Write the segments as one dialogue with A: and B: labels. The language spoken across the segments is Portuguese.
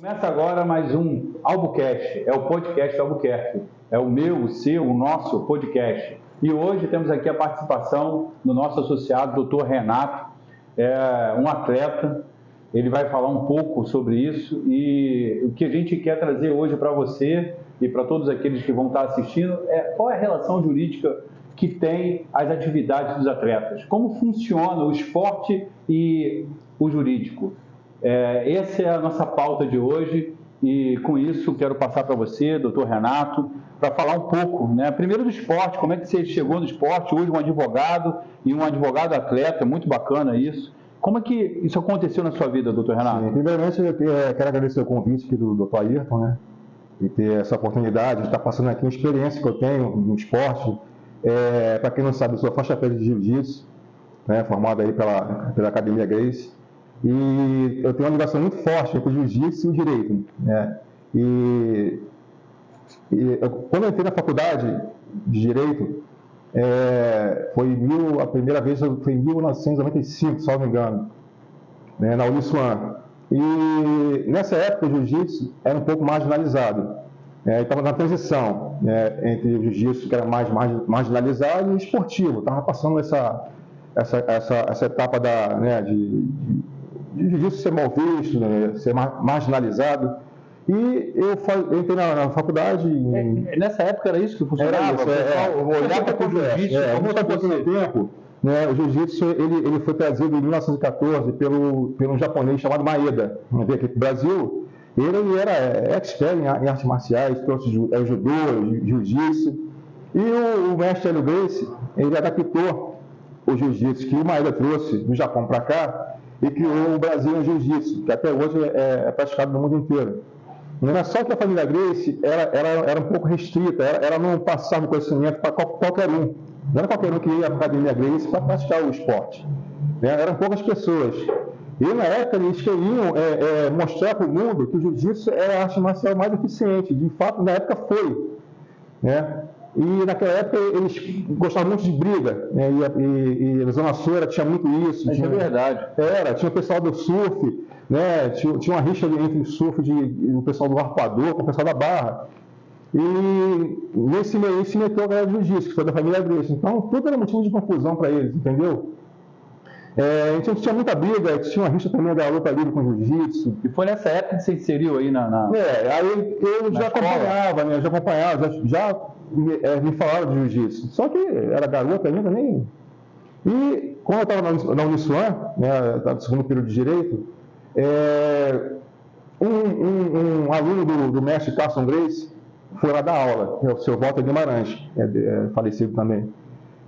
A: Começa agora mais um Albucast, é o podcast Albuquerque, é o meu, o seu, o nosso podcast. E hoje temos aqui a participação do nosso associado, Dr. Renato, um atleta. Ele vai falar um pouco sobre isso e o que a gente quer trazer hoje para você e para todos aqueles que vão estar assistindo é qual é a relação jurídica que tem as atividades dos atletas, como funciona o esporte e o jurídico. Essa é a nossa pauta de hoje e com isso quero passar para você, doutor Renato, para falar um pouco, né? Primeiro do esporte, como é que você chegou no esporte, hoje um advogado e um advogado atleta, muito bacana isso. Como é que isso aconteceu na sua vida, doutor Renato?
B: Sim, primeiramente eu quero agradecer o convite aqui do doutor Ayrton, né? E ter essa oportunidade de estar passando aqui uma experiência que eu tenho no esporte. Para quem não sabe, eu sou faixa preta de jiu-jitsu, né? Formado aí pela Academia Gracie. E eu tenho uma ligação muito forte entre o jiu-jitsu e o direito, né? Quando eu entrei na faculdade de direito, a primeira vez foi em 1995, se não me engano, né, na Uniswan. E nessa época o jiu-jitsu era um pouco marginalizado. Estava na transição, né, entre o jiu-jitsu, que era mais marginalizado, e o esportivo. Estava passando essa etapa de jiu-jitsu ser mal visto, né, ser marginalizado. E eu entrei na faculdade.
A: Nessa época era isso que funcionava?
B: Era isso,
A: eu olhava para o jiu-jitsu.
B: Vamos voltar um pouco no tempo. Né, o jiu-jitsu ele foi trazido em 1914 pelo japonês chamado Maeda. Veio aqui para o Brasil. Ele era expert em artes marciais, trouxe judô, jiu-jitsu. E o mestre Hélio Gracie, ele adaptou o jiu-jitsu que o Maeda trouxe do Japão para cá e criou o Brasil em jiu-jitsu, que até hoje é praticado no mundo inteiro. Só que a família Gracie era um pouco restrita, ela não passava conhecimento para qualquer um. Não era qualquer um que ia para a Academia Gracie para praticar o esporte. Eram poucas pessoas. E na época eles queriam mostrar para o mundo que o jiu-jitsu era a arte marcial mais eficiente. De fato, na época foi. Né? E naquela época eles gostavam muito de briga. Né? E na Zona Sul tinha muito isso.
A: Isso é verdade.
B: Tinha o pessoal do surf. Né? Tinha uma rixa entre o surf o pessoal do arpoador com o pessoal da barra. E nesse meio se meteu a galera do jiu-jitsu, que foi da família Gracie. Então tudo era motivo de confusão para eles, entendeu? Então tinha muita briga, tinha uma rixa também da luta livre com o jiu-jitsu.
A: E foi nessa época que você inseriu aí
B: aí eu já acompanhava, né? Já me falaram de jiu-jitsu. Só que era garota ainda, nem... E quando eu estava na Uniswan, né, no segundo período de Direito, um aluno do mestre Carson Gracie foi lá dar aula, o seu Walter Guimarães, falecido também,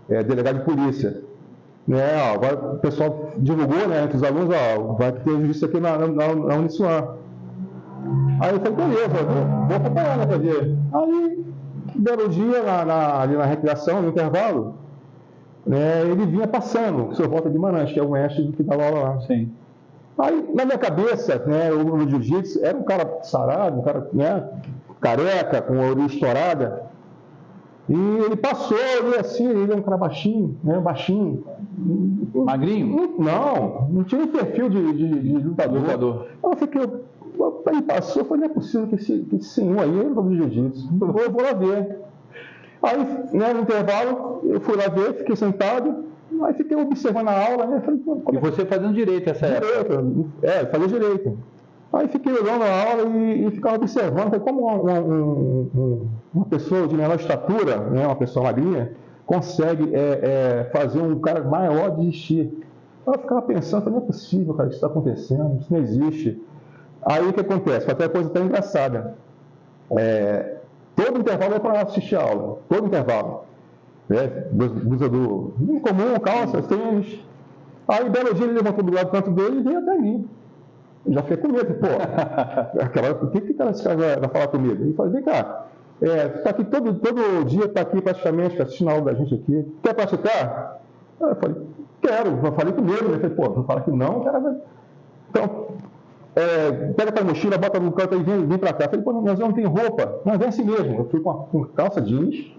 B: delegado de polícia. Agora o pessoal divulgou, né, entre os alunos, vai ter jiu-jitsu aqui na Uniswan. Aí eu falei, beleza, vou acompanhar, né, para ver. Aí, um belo dia, ali na recreação, no intervalo, né, ele vinha passando, o seu Walter Guimarães, que é o mestre que dava aula lá.
A: Sim.
B: Aí, na minha cabeça, né, o jiu-jitsu era um cara sarado, um cara, né, careca, com a orelha estourada. E ele passou ali assim, ele é um cara baixinho, né, baixinho.
A: Magrinho?
B: Não tinha um perfil de lutador. Ele passou, eu falei, não é possível que esse senhor aí é do jiu-jitsu. Eu vou lá ver. Aí, né, no intervalo, eu fui lá ver, fiquei sentado. Aí fiquei observando a aula, né? Falei,
A: e você fazendo direito essa época?
B: Fazia direito. Aí fiquei olhando a aula e ficava observando. Falei, como uma pessoa de menor estatura, né, uma pessoa magrinha, consegue fazer um cara maior desistir. Eu ficava pensando, falei, não é possível, cara, isso está acontecendo, isso não existe. Aí o que acontece? Foi até uma coisa até engraçada. Todo intervalo é para assistir a aula, todo intervalo. Blusa do comum, calça, tênis. Aí, belo dia, ele levantou do lado do canto dele e veio até mim. Eu já fiquei com medo, o que esse cara vai falar comigo? Ele falou, vem cá, tá aqui todo dia, tá aqui praticamente, assistindo a aula da gente aqui. Quer praticar? Eu falei, quero. Eu falei com medo, né? Falei, não fala que não, o cara vai... Então, pega tua mochila, bota no canto e vem pra cá. Eu falei, mas eu não tenho roupa. Mas vem assim mesmo. Eu fui com calça jeans,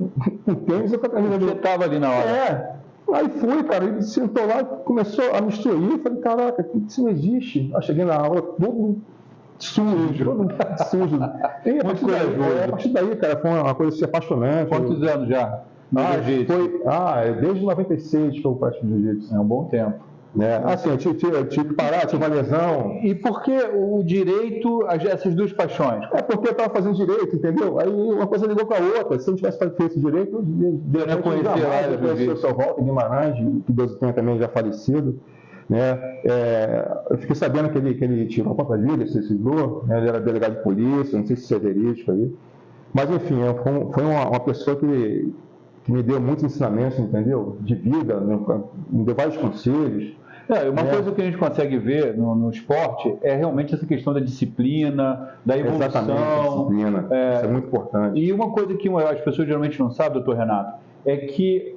B: com tênis e com a camisa.
A: Você estava ali na hora.
B: Aí fui, cara, ele sentou lá, começou a me instruir. Eu falei, caraca, isso não existe. Aí cheguei na aula, todo sujo. E a partir daí, cara, foi uma coisa assim, apaixonante.
A: Quantos anos já?
B: Desde 96 que eu pratico jiu-jitsu.
A: É um bom tempo.
B: Assim, eu tive que parar, tive uma lesão.
A: E por que o direito, essas duas paixões?
B: Porque eu estava fazendo direito, entendeu? Aí uma coisa ligou com a outra. Se eu não tivesse feito direito, eu
A: não conhecia
B: o seu Walter Guimarães, que Deus tenha também já falecido. Eu fiquei sabendo que ele tirou a própria vida, se suicidou, ele era delegado de polícia, não sei se isso é verídico aí. Mas, enfim, foi uma pessoa que me deu muitos ensinamentos, entendeu? De vida, me deu vários conselhos.
A: Uma coisa que a gente consegue ver no esporte é realmente essa questão da disciplina, da evolução.
B: Exatamente, a disciplina. Isso é muito importante.
A: E uma coisa que as pessoas geralmente não sabem, doutor Renato, é que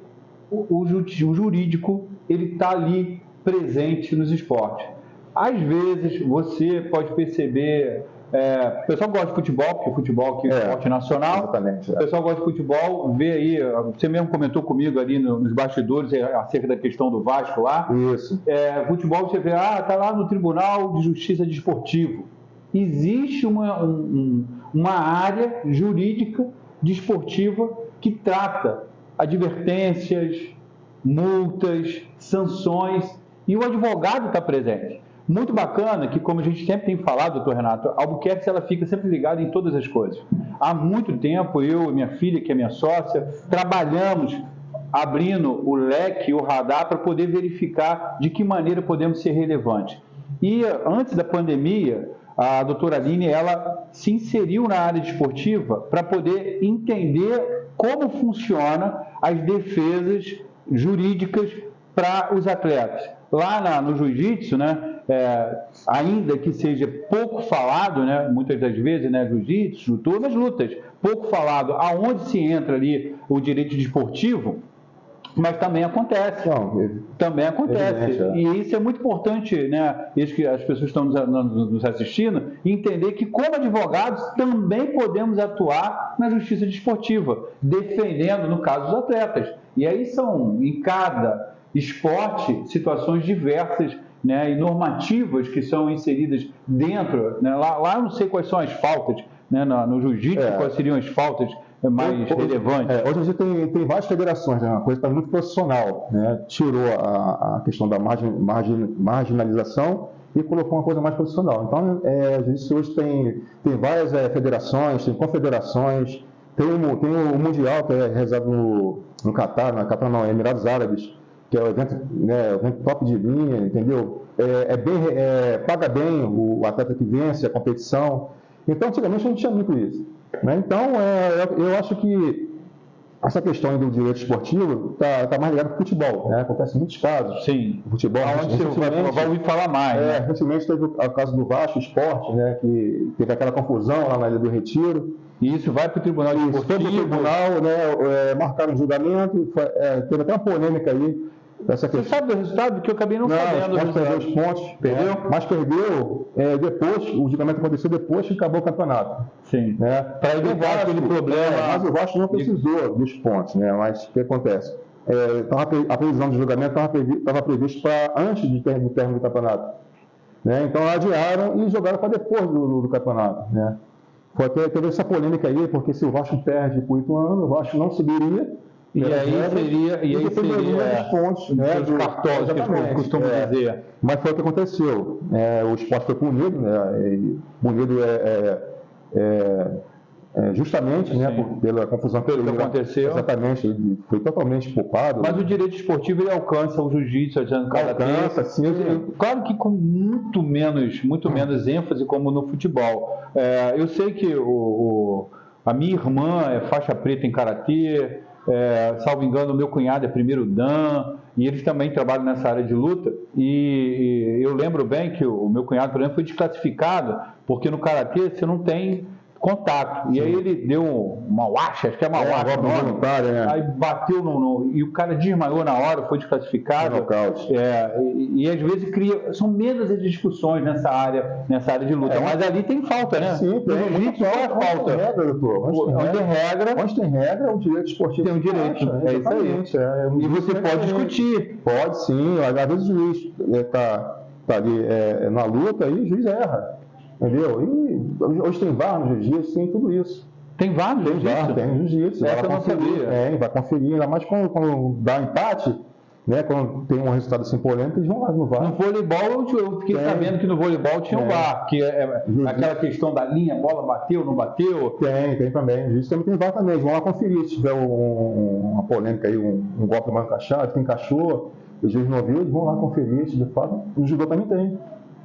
A: o jurídico ele está ali presente nos esportes. Às vezes, você pode perceber... o pessoal gosta de futebol, porque futebol aqui é esporte nacional.
B: Exatamente.
A: O pessoal gosta de futebol, vê aí, você mesmo comentou comigo ali nos bastidores acerca da questão do Vasco lá.
B: Isso.
A: Futebol você vê, tá lá no Tribunal de Justiça Desportivo. Existe uma área jurídica desportiva que trata advertências, multas, sanções, e o advogado está presente. Muito bacana que, como a gente sempre tem falado, doutor Renato, a Albuquerque ela fica sempre ligada em todas as coisas. Há muito tempo, eu e minha filha, que é minha sócia, trabalhamos abrindo o leque, o radar, para poder verificar de que maneira podemos ser relevantes. E antes da pandemia, a doutora Aline, ela se inseriu na área desportiva para poder entender como funciona as defesas jurídicas para os atletas. Lá no jiu-jitsu, ainda que seja pouco falado, muitas das vezes, jiu-jitsu, judô, nas lutas, pouco falado, aonde se entra ali o direito desportivo, mas também acontece. Também acontece. E isso é muito importante, isso que as pessoas estão nos assistindo, entender que, como advogados, também podemos atuar na justiça desportiva, defendendo, no caso, os atletas. E aí são, em cada esporte, situações diversas e normativas que são inseridas dentro. Lá eu não sei quais são as faltas, no jiu-jitsu, quais seriam as faltas mais relevantes.
B: Hoje a gente tem várias federações, uma coisa que está muito profissional. Tirou a questão da marginalização e colocou uma coisa mais profissional. Então, a jiu-jitsu hoje tem várias federações, tem confederações, tem o Mundial, que é realizado no Catar, Emirados Árabes, que é o evento top de linha, entendeu? Paga bem o atleta que vence a competição. Então, antigamente, a gente tinha muito isso. Então, eu acho que essa questão do direito esportivo está mais ligada para o futebol. Acontece em muitos casos.
A: Sim.
B: O futebol,
A: onde você vai ouvir falar mais.
B: Recentemente teve o caso do Vasco Esporte, que teve aquela confusão lá na Ilha do Retiro.
A: E isso vai para o Tribunal Desportivo.
B: Foi para o Tribunal, marcaram um julgamento, teve até uma polêmica aí.
A: Você sabe do resultado? Que eu acabei não sabendo.
B: Mas perdeu os pontos.
A: Perdeu?
B: Mas perdeu depois, o julgamento aconteceu depois que acabou o campeonato.
A: Sim.
B: Para evitar aquele problema. Mas o Vasco não precisou dos pontos, Mas o que acontece? A previsão do julgamento estava prevista para antes do término do campeonato. Então adiaram e jogaram para depois do campeonato. Teve essa polêmica aí, porque se o Vasco perde por 8 anos, o Vasco não seguiria.
A: E aí seria
B: os pontos,
A: dos cartões, que costumam dizer.
B: Mas foi o que aconteceu. O esporte foi punido, punido justamente pela confusão que
A: aconteceu.
B: Exatamente, ele foi totalmente poupado.
A: Mas o direito esportivo ele alcança o jiu-jitsu,
B: alcança, sim.
A: Claro que com muito menos ênfase como no futebol. Eu sei que a minha irmã é faixa preta em karatê. Salvo engano, o meu cunhado é primeiro dan, e eles também trabalham nessa área de luta, e eu lembro bem que o meu cunhado, por exemplo, foi desclassificado, porque no karatê você não tem contato, e aí ele deu uma wacha, acho que é uma wacha, aí bateu e o cara desmaiou na hora, foi desclassificado, e às vezes são menos as discussões nessa área de luta, mas ali tem falta,
B: Sim, tem
A: falta.
B: Onde tem regra, o direito esportivo
A: tem um direito,
B: isso aí.
A: E você pode discutir.
B: Pode sim, às vezes o juiz está ali na luta e o juiz erra. entendeu? E hoje tem VAR no jiu-jitsu, tem tudo isso.
A: Tem VAR no jiu-jitsu?
B: Tem jiu-jitsu.
A: Essa eu não sabia.
B: Vai conferir, ainda mais quando dá empate, né? Quando tem um resultado assim polêmico, eles vão lá no VAR.
A: No voleibol, eu fiquei sabendo que no voleibol tinha o VAR, que é aquela questão da linha, bola bateu, não bateu.
B: Tem também. O jiu-jitsu também tem VAR também. Eles vão lá conferir se tiver uma polêmica aí, um golpe mal encaixado, que encaixou, o juiz não viu, eles vão lá conferir se de fato. O judô também tem.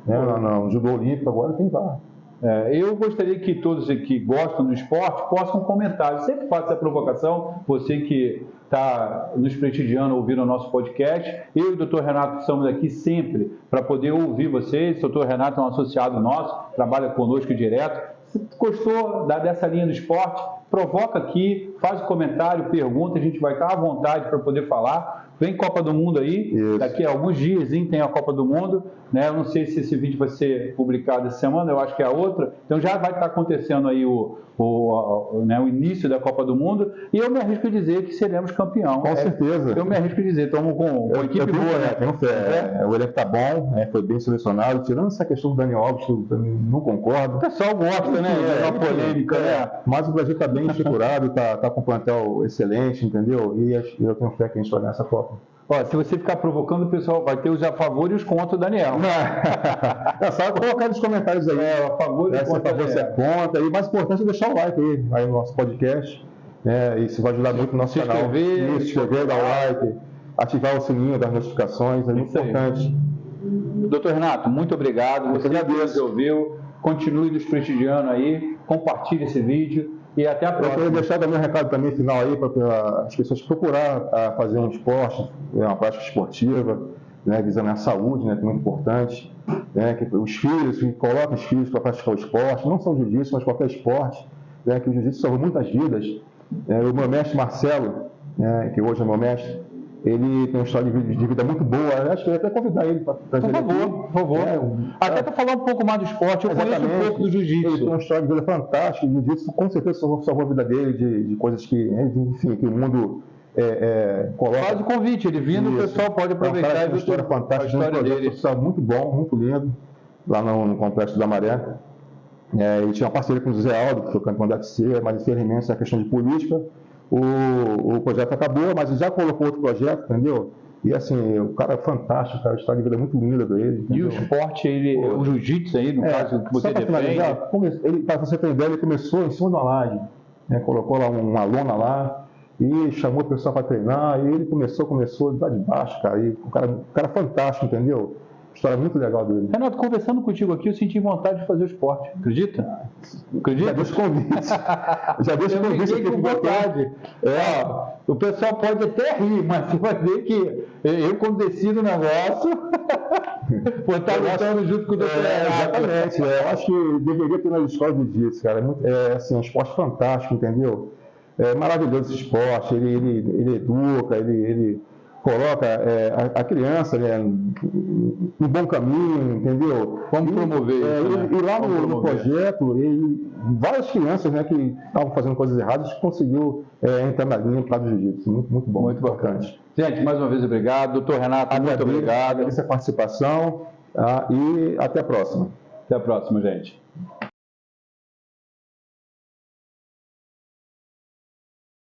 B: Né? No judô olímpico agora tem VAR.
A: Eu gostaria que todos que gostam do esporte possam comentar. Eu sempre faço essa provocação, você que está nos prestigiando ouvindo o nosso podcast. Eu e o Dr. Renato estamos aqui sempre para poder ouvir vocês. O Dr. Renato é um associado nosso, trabalha conosco direto. Se gostou dessa linha do esporte, provoca aqui, faz um comentário, pergunta, a gente vai estar à vontade para poder falar. Vem Copa do Mundo aí, isso. Daqui a alguns dias tem a Copa do Mundo, né? Eu não sei se esse vídeo vai ser publicado essa semana, eu acho que é a outra, então já vai estar acontecendo aí o início da Copa do Mundo, e eu me arrisco a dizer que seremos campeão.
B: Com certeza.
A: Eu me arrisco a dizer, estamos com uma equipe boa, né?
B: Tenho fé. O elenco está bom, foi bem selecionado, tirando essa questão do Dani Alves, que eu não concordo.
A: O pessoal gosta, né? É uma polêmica, né?
B: Mas o Brasil está bem estruturado, está com um plantel excelente, entendeu? E eu tenho fé que a gente vai ganhar essa Copa.
A: Ó, se você ficar provocando, o pessoal vai ter os a favor e os contra o Daniel.
B: É só colocar nos comentários aí.
A: A favor e contra.
B: Você é contra. E o mais importante é deixar o like aí no nosso podcast. Isso vai ajudar muito o nosso canal. Se inscrever, dar o like, ativar o sininho das notificações, é muito importante.
A: Doutor Renato, muito obrigado. Você já ouviu. Continue nos prestigiando aí. Compartilhe esse vídeo. E até a próxima.
B: Eu queria deixar também um recado também final aí para as pessoas procurar fazer um esporte, uma prática esportiva, né, visando a saúde, né, que é muito importante. Né, que os filhos, que colocam os filhos para praticar o esporte, não só o jiu-jitsu, mas qualquer esporte, né, que o jiu-jitsu salvou muitas vidas. O meu mestre Marcelo, né, que hoje é meu mestre, ele tem uma história de vida muito boa. Eu acho que eu ia até convidar ele para trazer ele aqui.
A: Por favor. Até para falar um pouco mais do esporte, eu conheço um pouco do jiu-jitsu. Ele
B: tem uma história de vida fantástica. O jiu-jitsu com certeza salvou a vida dele de coisas que, enfim, que o mundo coloca.
A: Faz o convite, ele vindo, o pessoal pode aproveitar.
B: É uma história fantástica, um projeto social muito bom, muito lindo, lá no Complexo da Maré. Ele tinha uma parceria com o José Aldo, que foi campeão da UFC, mas infelizmente essa questão de política. O projeto acabou, mas ele já colocou outro projeto, entendeu? E assim, o cara é fantástico, cara, a história de vida é muito linda dele. Entendeu?
A: E o esporte, o jiu-jitsu aí, no caso que você defende?
B: Para você ter ideia, ele começou em cima de uma laje, né? Colocou lá uma lona lá e chamou o pessoal para treinar, e ele começou lá de baixo, cara, e o cara fantástico, entendeu? História muito legal dele.
A: Renato, conversando contigo aqui, eu senti vontade de fazer o esporte. Acredita?
B: Já deixa o convite. Já deixa o convite aqui com vontade.
A: O pessoal pode até rir, mas você vai ver que eu, quando decido o negócio, vou estar lutando junto com o doutor.
B: Exatamente. Eu acho que deveria ter nas escolas de jiu-jitsu, cara. É um esporte fantástico, entendeu? É maravilhoso esse esporte. Ele educa, ele coloca a criança, né, no bom caminho, entendeu?
A: Vamos promover isso,
B: e lá no projeto, várias crianças, né, que estavam fazendo coisas erradas conseguiu entrar na linha para o jiu-jitsu. Muito bom, muito bacante.
A: Gente, mais uma vez, obrigado. Doutor Renato, muito obrigado.
B: Agradeço a participação e até a próxima.
A: Até a próxima, gente.